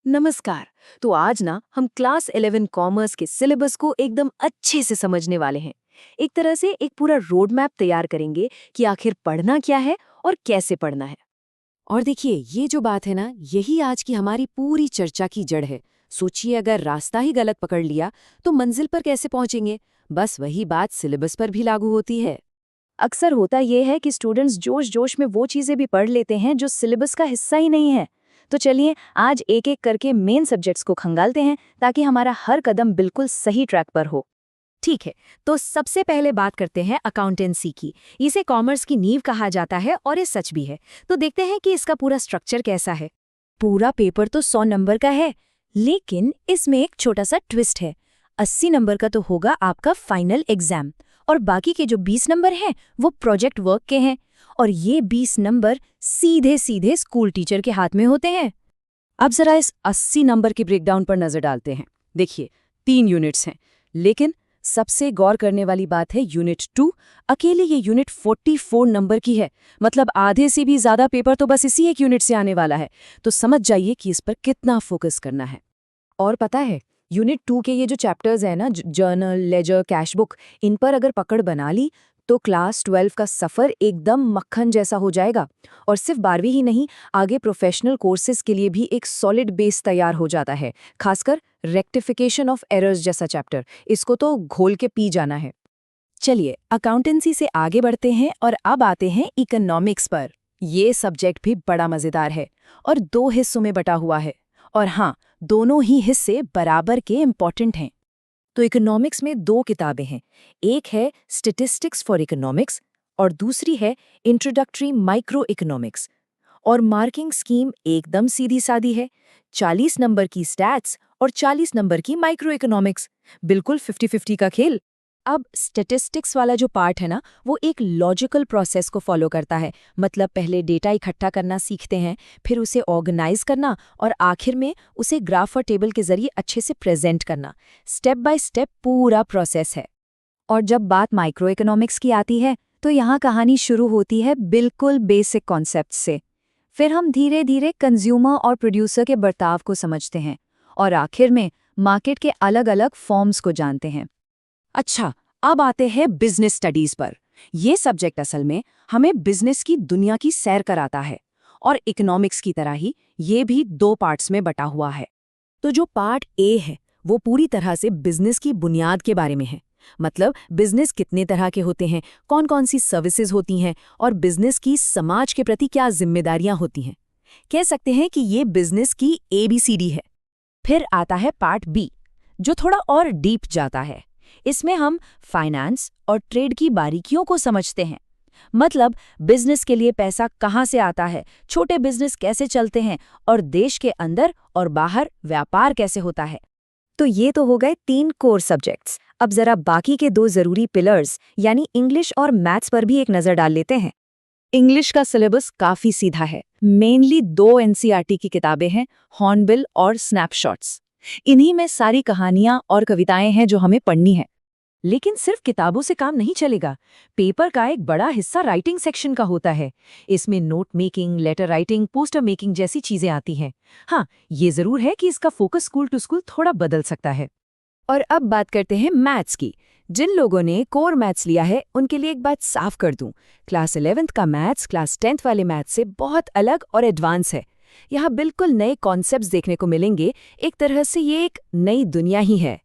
नमस्कार। तो आज ना हम क्लास 11 कॉमर्स के सिलेबस को एकदम अच्छे से समझने वाले हैं। एक तरह से एक पूरा रोड मैप तैयार करेंगे कि आखिर पढ़ना क्या है और कैसे पढ़ना है। और देखिए, ये जो बात है ना, यही आज की हमारी पूरी चर्चा की जड़ है। सोचिए, अगर रास्ता ही गलत पकड़ लिया तो मंजिल पर कैसे पहुंचेंगे। बस वही बात सिलेबस पर भी लागू होती है। अक्सर होता यह है कि स्टूडेंट्स जोश जोश में वो चीज़ें भी पढ़ लेते हैं जो सिलेबस का हिस्सा ही नहीं है। तो चलिए आज एक एक करके मेन सब्जेक्ट्स को खंगालते हैं ताकि हमारा हर कदम बिल्कुल सही ट्रैक पर हो। ठीक है, तो सबसे पहले बात करते हैं अकाउंटेंसी की। इसे कॉमर्स की नींव कहा जाता है और ये सच भी है। तो देखते हैं कि इसका पूरा स्ट्रक्चर कैसा है। पूरा पेपर तो 100 नंबर का है, लेकिन इसमें एक छोटा सा ट्विस्ट है। 80 नंबर का तो होगा आपका फाइनल एग्जाम, और बाकी के जो 20 नंबर हैं वो प्रोजेक्ट वर्क के हैं। और ये 20 नंबर सीधे सीधे स्कूल टीचर के हाथ में होते हैं। अब जरा इस 80 नंबर की ब्रेकडाउन पर नजर डालते हैं। देखिए, 3 यूनिट्स हैं, लेकिन सबसे गौर करने वाली बात है यूनिट 2। अकेले ये यूनिट 44 नंबर की है। मतलब आधे से भी ज्यादा पेपर तो बस इसी एक यूनिट से आने वाला है। तो समझ जाइए कि इस पर कितना फोकस करना है। और पता है, यूनिट 2 के ये जो चैप्टर्स हैं ना, जर्नल, लेजर, कैश बुक, इन पर अगर पकड़ बना ली तो क्लास 12 का सफ़र एकदम मक्खन जैसा हो जाएगा। और सिर्फ 12वीं ही नहीं, आगे प्रोफेशनल कोर्सेज के लिए भी एक सॉलिड बेस तैयार हो जाता है। खासकर रेक्टिफिकेशन ऑफ एरर्स जैसा चैप्टर, इसको तो घोल के पी जाना है। चलिए, अकाउंटेंसी से आगे बढ़ते हैं और अब आते हैं इकोनॉमिक्स पर। ये सब्जेक्ट भी बड़ा मज़ेदार है और 2 हिस्सों में बटा हुआ है। और हाँ, दोनों ही हिस्से बराबर के इम्पॉर्टेंट हैं। तो इकोनॉमिक्स में 2 किताबें हैं। एक है स्टैटिस्टिक्स फॉर इकोनॉमिक्स और दूसरी है इंट्रोडक्टरी माइक्रो इकोनॉमिक्स। और मार्किंग स्कीम एकदम सीधी सादी है। 40 नंबर की स्टैट्स और 40 नंबर की माइक्रो इकोनॉमिक्स। बिल्कुल 50-50 का खेल। अब स्टैटिस्टिक्स वाला जो पार्ट है ना, वो एक लॉजिकल प्रोसेस को फॉलो करता है। मतलब पहले डेटा इकट्ठा करना सीखते हैं, फिर उसे ऑर्गेनाइज करना और आखिर में उसे ग्राफ और टेबल के जरिए अच्छे से प्रेजेंट करना। स्टेप बाय स्टेप पूरा प्रोसेस है। और जब बात माइक्रो इकोनॉमिक्स की आती है तो यहाँ कहानी शुरू होती है बिल्कुल बेसिक कॉन्सेप्ट से। फिर हम धीरे धीरे कंज्यूमर और प्रोड्यूसर के बर्ताव को समझते हैं और आखिर में मार्केट के अलग अलग फॉर्म्स को जानते हैं। अच्छा, अब आते हैं बिजनेस स्टडीज पर। ये सब्जेक्ट असल में हमें बिजनेस की दुनिया की सैर कराता है और इकोनॉमिक्स की तरह ही ये भी 2 पार्ट्स में बटा हुआ है। तो जो पार्ट ए है वो पूरी तरह से बिजनेस की बुनियाद के बारे में है। मतलब बिजनेस कितने तरह के होते हैं, कौन कौन सी सर्विसेज होती हैं और बिजनेस की समाज के प्रति क्या जिम्मेदारियां होती हैं। कह सकते हैं कि ये बिजनेस की ABCD है। फिर आता है पार्ट बी, जो थोड़ा और डीप जाता है। इसमें हम फाइनेंस और ट्रेड की बारीकियों को समझते हैं। मतलब बिजनेस के लिए पैसा कहाँ से आता है, छोटे बिजनेस कैसे चलते हैं और देश के अंदर और बाहर व्यापार कैसे होता है। तो ये तो हो गए 3 कोर सब्जेक्ट्स। अब जरा बाकी के 2 जरूरी पिलर्स यानी इंग्लिश और मैथ्स पर भी एक नजर डाल लेते हैं। इंग्लिश का सिलेबस काफी सीधा है। मेनली 2 NCERT की किताबें हैं, हॉर्नबिल और स्नैपशॉट्स। इन्हीं में सारी कहानियां और कविताएं हैं जो हमें पढ़नी है। लेकिन सिर्फ किताबों से काम नहीं चलेगा। पेपर का एक बड़ा हिस्सा राइटिंग सेक्शन का होता है। इसमें note making, letter writing, poster making जैसी चीजें आती हैं। हाँ, ये जरूर है कि इसका फोकस स्कूल टू स्कूल थोड़ा बदल सकता है। और अब बात करते हैं मैथ्स की। जिन लोगों ने कोर मैथ्स लिया है उनके लिए एक बात साफ कर दूं, क्लास 11th का मैथ्स क्लास 10th वाले मैथ्स से बहुत अलग और एडवांस है। यहाँ बिल्कुल नए कॉन्सेप्ट्स देखने को मिलेंगे। एक तरह से ये एक नई दुनिया ही है।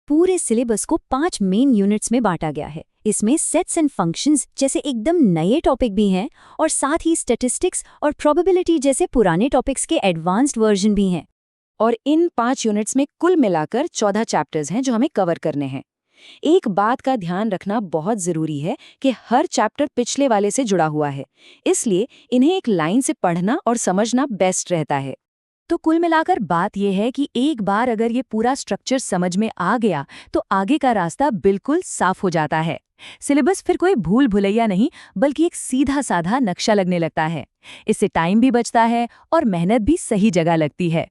पूरे सिलेबस को 5 मेन यूनिट्स में बांटा गया है। इसमें सेट्स एंड फंक्शंस जैसे एकदम नए टॉपिक भी हैं और साथ ही स्टैटिस्टिक्स और प्रोबेबिलिटी जैसे पुराने टॉपिक्स के एडवांस्ड वर्जन भी हैं। और इन 5 यूनिट्स में कुल मिलाकर 14 चैप्टर्स हैं जो हमें कवर करने हैं। एक बात का ध्यान रखना बहुत जरूरी है कि हर चैप्टर पिछले वाले से जुड़ा हुआ है, इसलिए इन्हें एक लाइन से पढ़ना और समझना बेस्ट रहता है। तो कुल मिलाकर बात यह है कि एक बार अगर ये पूरा स्ट्रक्चर समझ में आ गया तो आगे का रास्ता बिल्कुल साफ हो जाता है। सिलेबस फिर कोई भूल भुलैया नहीं, बल्कि एक सीधा साधा नक्शा लगने लगता है। इससे टाइम भी बचता है और मेहनत भी सही जगह लगती है।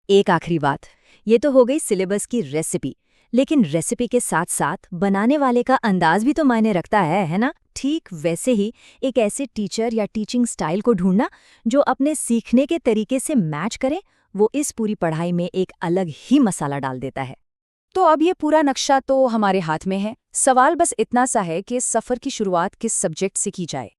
एक आखिरी बात, ये तो हो गई सिलेबस की रेसिपी, लेकिन रेसिपी के साथ साथ बनाने वाले का अंदाज भी तो मायने रखता है ना? ठीक वैसे ही एक ऐसे टीचर या टीचिंग स्टाइल को ढूंढना जो अपने सीखने के तरीके से मैच करे, वो इस पूरी पढ़ाई में एक अलग ही मसाला डाल देता है। तो अब ये पूरा नक्शा तो हमारे हाथ में है। सवाल बस इतना सा है कि इस सफ़र की शुरुआत किस सब्जेक्ट से की जाए।